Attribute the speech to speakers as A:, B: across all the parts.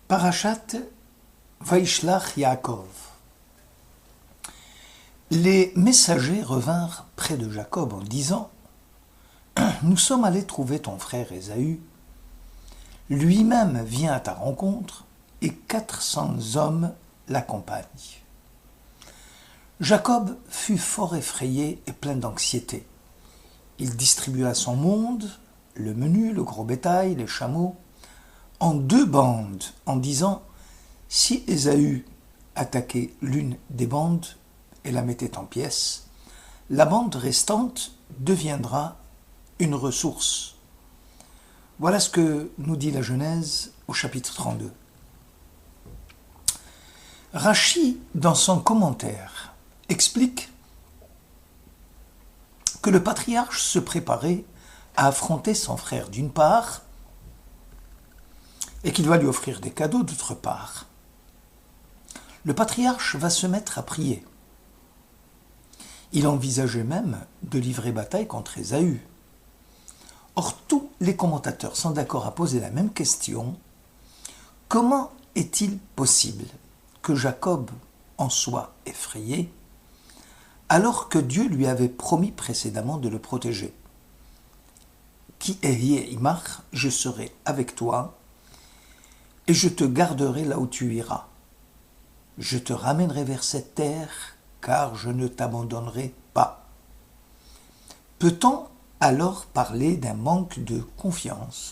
A: Parashat Vaishlach Yaakov. Les messagers revinrent près de Jacob en disant « Nous sommes allés trouver ton frère Ésaü. Lui-même vient à ta rencontre et 400 hommes l'accompagnent. » Jacob fut fort effrayé et plein d'anxiété. Il distribua son monde, le menu, le gros bétail, les chameaux, en 2 bandes, en disant « Si Ésaü attaquait l'une des bandes et la mettait en pièces, la bande restante deviendra une ressource. » Voilà ce que nous dit la Genèse au chapitre 32. Rachi, dans son commentaire, explique que le patriarche se préparait à affronter son frère d'une part et qu'il va lui offrir des cadeaux d'autre part. Le patriarche va se mettre à prier. Il envisageait même de livrer bataille contre Ésaü. Or, tous les commentateurs sont d'accord à poser la même question. Comment est-il possible que Jacob en soit effrayé alors que Dieu lui avait promis précédemment de le protéger? Ki ehyeh imach, je serai avec toi et je te garderai là où tu iras. Je te ramènerai vers cette terre, car je ne t'abandonnerai pas. Peut-on alors parler d'un manque de confiance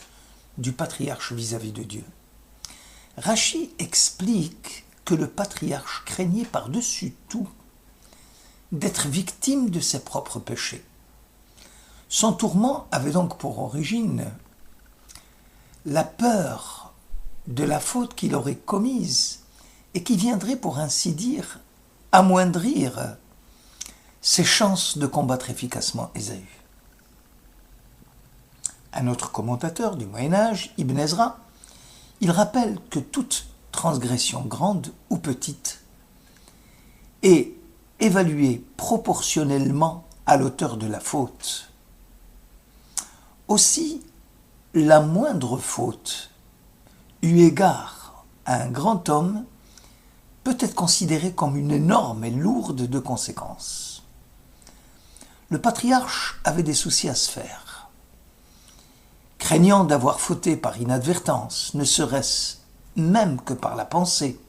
A: du patriarche vis-à-vis de Dieu? Rachi explique que le patriarche craignait par-dessus tout d'être victime de ses propres péchés. Son tourment avait donc pour origine la peur de la faute qu'il aurait commise et qui viendrait, pour ainsi dire, amoindrir ses chances de combattre efficacement Ésaü. Un autre commentateur du Moyen-Âge, Ibn Ezra, il rappelle que toute transgression grande ou petite est évaluée proportionnellement à l'auteur de la faute. Aussi, la moindre faute, eu égard à un grand homme, peut être considérée comme une énorme et lourde de conséquences. Le patriarche avait des soucis à se faire. Craignant d'avoir fauté par inadvertance, ne serait-ce même que par la pensée.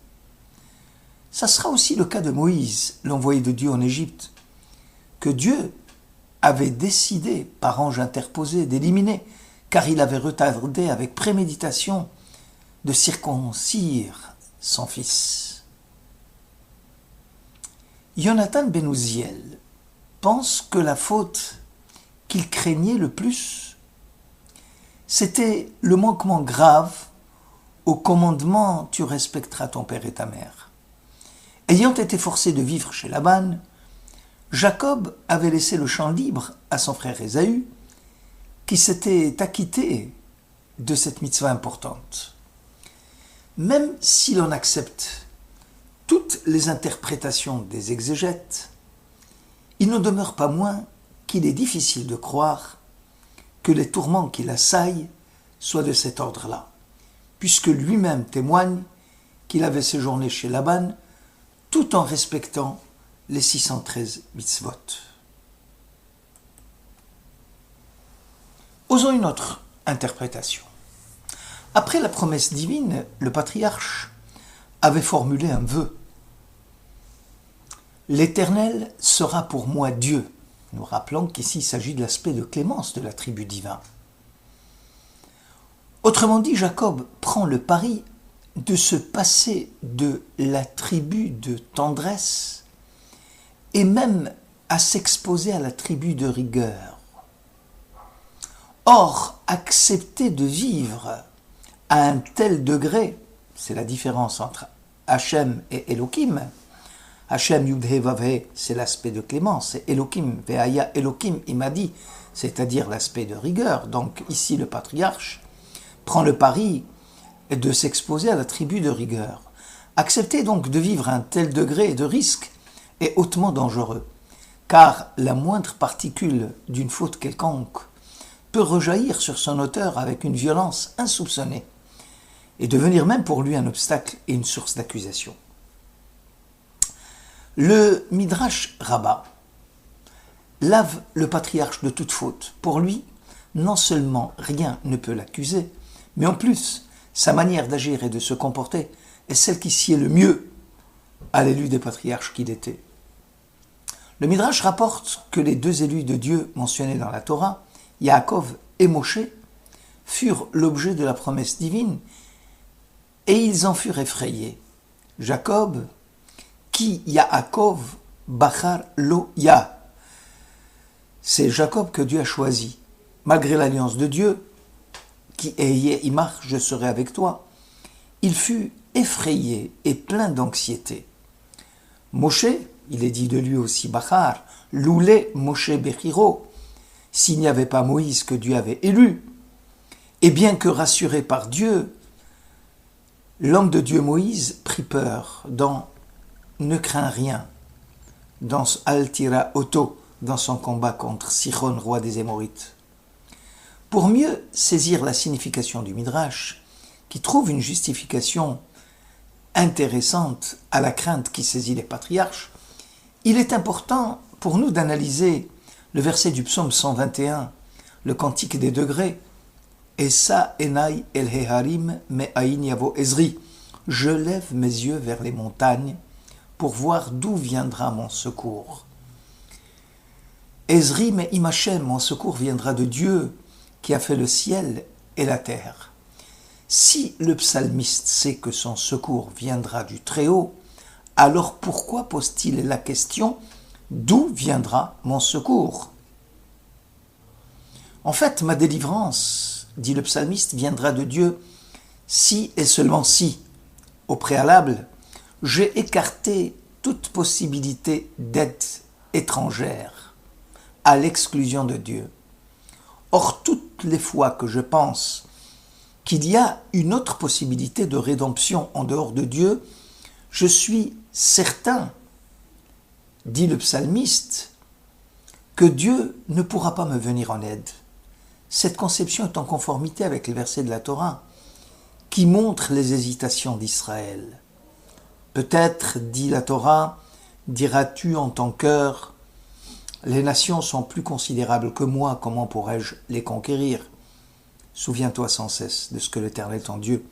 A: Ça sera aussi le cas de Moïse, l'envoyé de Dieu en Égypte, que Dieu avait décidé, par ange interposé, d'éliminer, car il avait retardé avec préméditation de circoncire son fils. Jonathan ben Uziel pense que la faute qu'il craignait le plus, c'était le manquement grave au commandement « Tu respecteras ton père et ta mère ». Ayant été forcé de vivre chez Laban, Jacob avait laissé le champ libre à son frère Ésaü, qui s'était acquitté de cette mitzvah importante. Même si l'on accepte toutes les interprétations des exégètes, il ne demeure pas moins qu'il est difficile de croire que les tourments qui l'assaillent soient de cet ordre-là, puisque lui-même témoigne qu'il avait séjourné chez Laban tout en respectant les 613 mitzvot. Osons une autre interprétation. Après la promesse divine, le patriarche avait formulé un vœu. « L'Éternel sera pour moi Dieu ». Nous rappelons qu'ici il s'agit de l'aspect de clémence de l'attribut divin. Autrement dit, Jacob prend le pari de se passer de l'attribut de tendresse et même à s'exposer à l'attribut de rigueur. Or, accepter de vivre à un tel degré, c'est la différence entre Hachem et Elohim. Hachem Yud-He Vav-He, c'est l'aspect de clémence, et Elohim, Ve'aya Elohim, il m'a dit, c'est-à-dire l'aspect de rigueur. Donc ici, le patriarche prend le pari de s'exposer à l'attribut de rigueur. Accepter donc de vivre à un tel degré de risque est hautement dangereux, car la moindre particule d'une faute quelconque peut rejaillir sur son auteur avec une violence insoupçonnée. et devenir même pour lui un obstacle et une source d'accusation. Le Midrash Rabbah lave le patriarche de toute faute. Pour lui, non seulement rien ne peut l'accuser, mais en plus, sa manière d'agir et de se comporter est celle qui sied le mieux à l'élu des patriarches qu'il était. Le Midrash rapporte que les deux élus de Dieu mentionnés dans la Torah, Yaakov et Moshe, furent l'objet de la promesse divine et ils en furent effrayés. Jacob, qui Yaakov Bachar lo Ya. C'est Jacob que Dieu a choisi. Malgré l'alliance de Dieu, qui est Imach, je serai avec toi, il fut effrayé et plein d'anxiété. Moshe, il est dit de lui aussi Bachar, Loulé Moshe Bechiro, s'il n'y avait pas Moïse que Dieu avait élu, et bien que rassuré par Dieu, l'homme de Dieu Moïse prit peur dans Ne crains rien, dans Altira Otto, dans son combat contre Sichon, roi des Émorites. Pour mieux saisir la signification du Midrash, qui trouve une justification intéressante à la crainte qui saisit les patriarches, il est important pour nous d'analyser le verset du psaume 121, le cantique des degrés, Esa enai el heharim me'ain yavo Ezri. Je lève mes yeux vers les montagnes pour voir d'où viendra mon secours. Ezri me'im Hashem, mon secours viendra de Dieu qui a fait le ciel et la terre. Si le psalmiste sait que son secours viendra du Très-Haut, alors pourquoi pose-t-il la question « D'où viendra mon secours ?» En fait, ma délivrance, dit le psalmiste, viendra de Dieu si et seulement si, au préalable, j'ai écarté toute possibilité d'aide étrangère, à l'exclusion de Dieu. Or, toutes les fois que je pense qu'il y a une autre possibilité de rédemption en dehors de Dieu, je suis certain, dit le psalmiste, que Dieu ne pourra pas me venir en aide. Cette conception est en conformité avec les versets de la Torah qui montrent les hésitations d'Israël. Peut-être, dit la Torah, diras-tu en ton cœur, les nations sont plus considérables que moi, comment pourrais-je les conquérir ? Souviens-toi sans cesse de ce que l'Éternel ton Dieu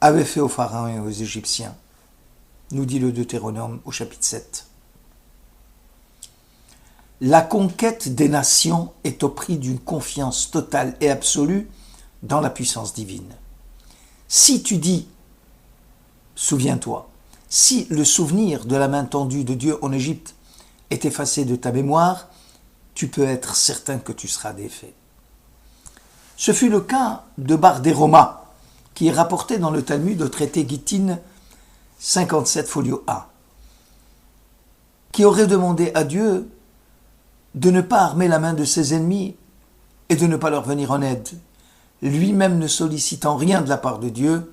A: avait fait aux Pharaons et aux Égyptiens, nous dit le Deutéronome au chapitre 7. La conquête des nations est au prix d'une confiance totale et absolue dans la puissance divine. Si tu dis, souviens-toi, si le souvenir de la main tendue de Dieu en Égypte est effacé de ta mémoire, tu peux être certain que tu seras défait. Ce fut le cas de Bar-Deroma, qui est rapporté dans le Talmud au traité Gittin 57 folio A, qui aurait demandé à Dieu de ne pas armer la main de ses ennemis et de ne pas leur venir en aide, lui-même ne sollicitant rien de la part de Dieu.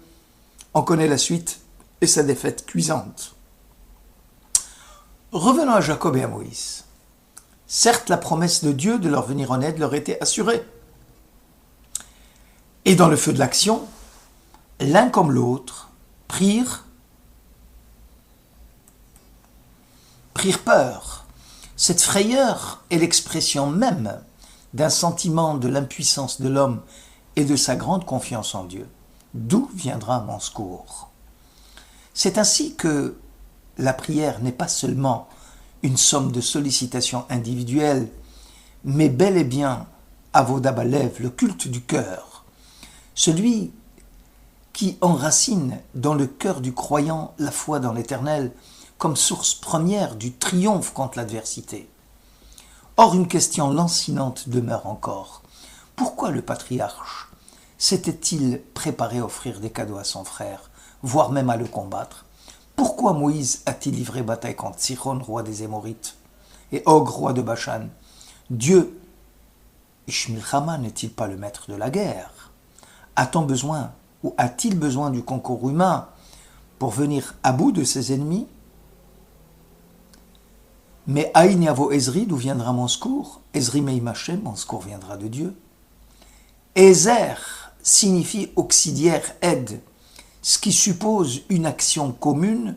A: On connaît la suite et sa défaite cuisante. Revenons à Jacob et à Moïse. Certes, la promesse de Dieu de leur venir en aide leur était assurée. Et dans le feu de l'action, l'un comme l'autre prirent peur. Cette frayeur est l'expression même d'un sentiment de l'impuissance de l'homme et de sa grande confiance en Dieu. D'où viendra mon secours ? C'est ainsi que la prière n'est pas seulement une somme de sollicitations individuelles, mais bel et bien Avoda Balev, le culte du cœur, celui qui enracine dans le cœur du croyant la foi dans l'Éternel comme source première du triomphe contre l'adversité. Or, une question lancinante demeure encore. Pourquoi le patriarche s'était-il préparé à offrir des cadeaux à son frère, voire même à le combattre ? Pourquoi Moïse a-t-il livré bataille contre Sichon, roi des Émorites, et Og, roi de Bashan ? Dieu, Ishmilchama, n'est-il pas le maître de la guerre ? A-t-on besoin, ou a-t-il besoin du concours humain pour venir à bout de ses ennemis ? Mais Aïn Yavo Ezri, d'où viendra mon secours ? Ezri Meim Hashem, mon secours viendra de Dieu. Ezer signifie auxiliaire, aide. ce qui suppose une action commune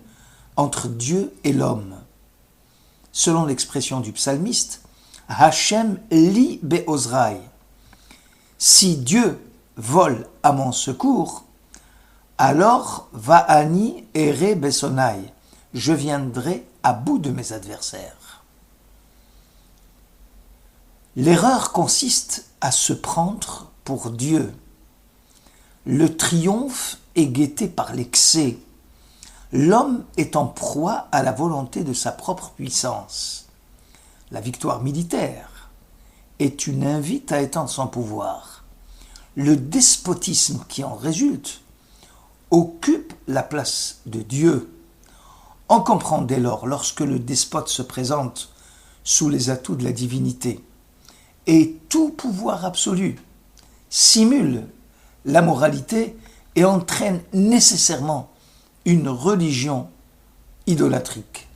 A: entre Dieu et l'homme. Selon l'expression du psalmiste, Hachem li be'ozrai. Si Dieu vole à mon secours, alors va'ani ere besonai. Je viendrai à bout de mes adversaires. L'erreur consiste à se prendre pour Dieu. Le triomphe est guetté par l'excès. L'homme est en proie à la volonté de sa propre puissance. La victoire militaire est une invite à étendre son pouvoir. Le despotisme qui en résulte occupe la place de Dieu. On comprend dès lors, lorsque le despote se présente sous les atouts de la divinité, et tout pouvoir absolu simule la moralité et entraîne nécessairement une religion idolâtrique.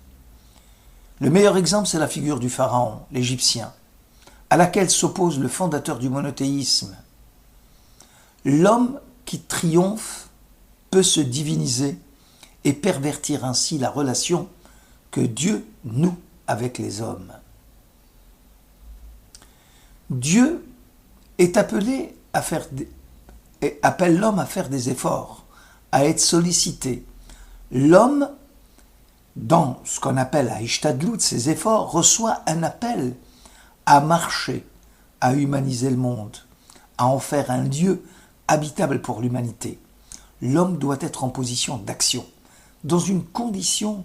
A: Le meilleur exemple, c'est la figure du pharaon, l'Égyptien, à laquelle s'oppose le fondateur du monothéisme. L'homme qui triomphe peut se diviniser et pervertir ainsi la relation que Dieu noue avec les hommes. Dieu est appelé à faire et appelle l'homme à faire des efforts, à être sollicité. L'homme, dans ce qu'on appelle à Ishtadlout, ses efforts, reçoit un appel à marcher, à humaniser le monde, à en faire un lieu habitable pour l'humanité. L'homme doit être en position d'action, dans une condition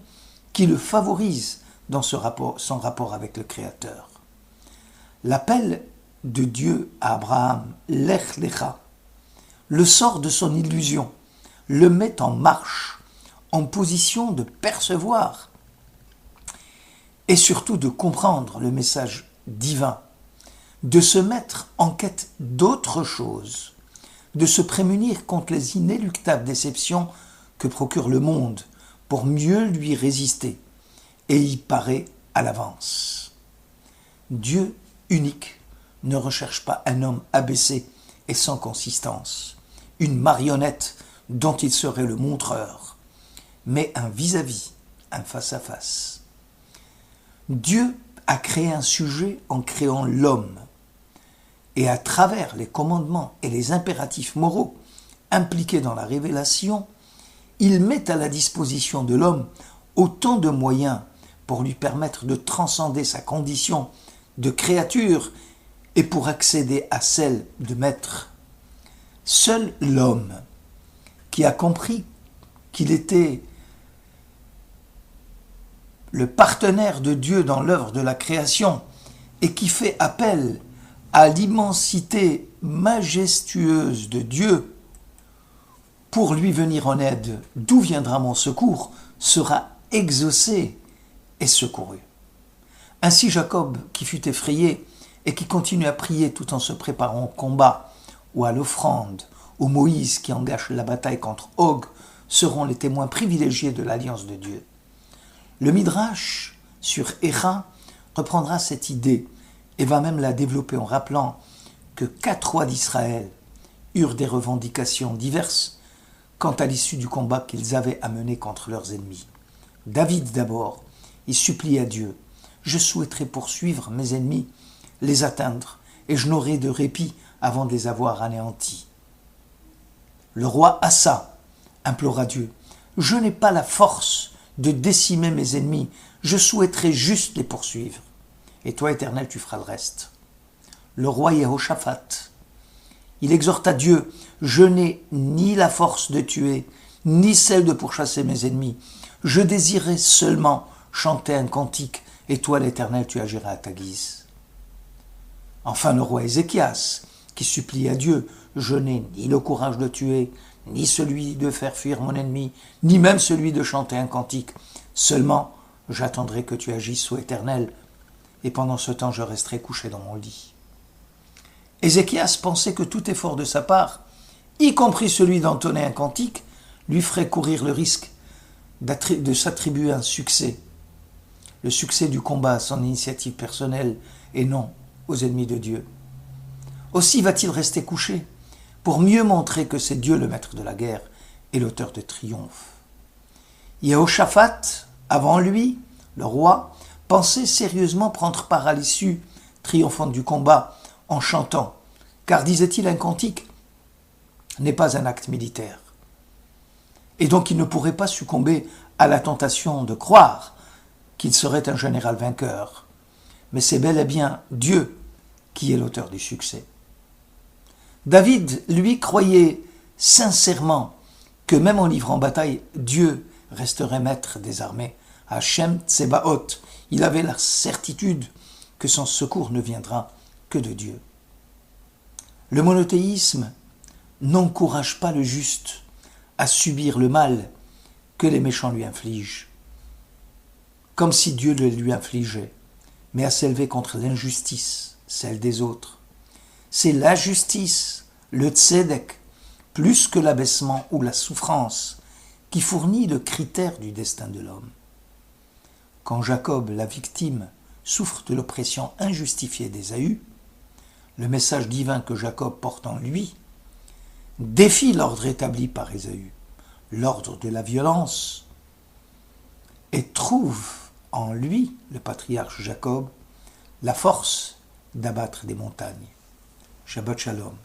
A: qui le favorise dans son rapport avec le Créateur. L'appel de Dieu à Abraham, Lech Lecha, le sort de son illusion, le met en marche, en position de percevoir et surtout de comprendre le message divin, de se mettre en quête d'autre chose, de se prémunir contre les inéluctables déceptions que procure le monde pour mieux lui résister et y parer à l'avance. Dieu unique ne recherche pas un homme abaissé et sans consistance, une marionnette dont il serait le montreur, mais un vis-à-vis, un face-à-face. Dieu a créé un sujet en créant l'homme, et à travers les commandements et les impératifs moraux impliqués dans la révélation, il met à la disposition de l'homme autant de moyens pour lui permettre de transcender sa condition de créature et pour accéder à celle de maître. Seul l'homme, qui a compris qu'il était le partenaire de Dieu dans l'œuvre de la création et qui fait appel à l'immensité majestueuse de Dieu pour lui venir en aide, d'où viendra mon secours, sera exaucé et secouru. Ainsi Jacob, qui fut effrayé et qui continue à prier tout en se préparant au combat ou à l'offrande, ou Moïse qui engage la bataille contre Og, seront les témoins privilégiés de l'alliance de Dieu. Le Midrash sur Écha reprendra cette idée et va même la développer en rappelant que 4 rois d'Israël eurent des revendications diverses quant à l'issue du combat qu'ils avaient à mener contre leurs ennemis. David d'abord, il supplie à Dieu « Je souhaiterais poursuivre mes ennemis, les atteindre, et je n'aurai de répit avant de les avoir anéantis. » Le roi Assa implora Dieu « Je n'ai pas la force de décimer mes ennemis, je souhaiterais juste les poursuivre. Et toi, Éternel, tu feras le reste. » Le roi Yehoshaphat, il exhorta Dieu « Je n'ai ni la force de tuer, ni celle de pourchasser mes ennemis. Je désirais seulement chanter un cantique, et toi, l'Éternel, tu agiras à ta guise. » Enfin, le roi Ézéchias, qui supplie à Dieu « Je n'ai ni le courage de tuer, ni celui de faire fuir mon ennemi, ni même celui de chanter un cantique. Seulement, j'attendrai que tu agisses, ô Éternel, et pendant ce temps, je resterai couché dans mon lit. » Ézéchias pensait que tout effort de sa part, y compris celui d'entonner un cantique, lui ferait courir le risque de s'attribuer un succès. Le succès du combat à son initiative personnelle et non aux ennemis de Dieu. Aussi va-t-il rester couché pour mieux montrer que c'est Dieu le maître de la guerre est l'auteur de triomphe. Jéhoshaphat, avant lui, le roi, pensait sérieusement prendre part à l'issue triomphante du combat en chantant, car disait-il, un cantique n'est pas un acte militaire. Et donc il ne pourrait pas succomber à la tentation de croire qu'il serait un général vainqueur. Mais c'est bel et bien Dieu qui est l'auteur du succès. David, lui, croyait sincèrement que même en livrant bataille, Dieu resterait maître des armées. Hachem Tsebaot, il avait la certitude que son secours ne viendra que de Dieu. Le monothéisme n'encourage pas le juste à subir le mal que les méchants lui infligent, comme si Dieu le lui infligeait, mais à s'élever contre l'injustice, celle des autres. C'est la justice, le tzedek, plus que l'abaissement ou la souffrance, qui fournit le critère du destin de l'homme. Quand Jacob, la victime, souffre de l'oppression injustifiée d'Ésaü, le message divin que Jacob porte en lui défie l'ordre établi par Ésaü, l'ordre de la violence, et trouve en lui, le patriarche Jacob, la force d'abattre des montagnes. Shabbat Shalom.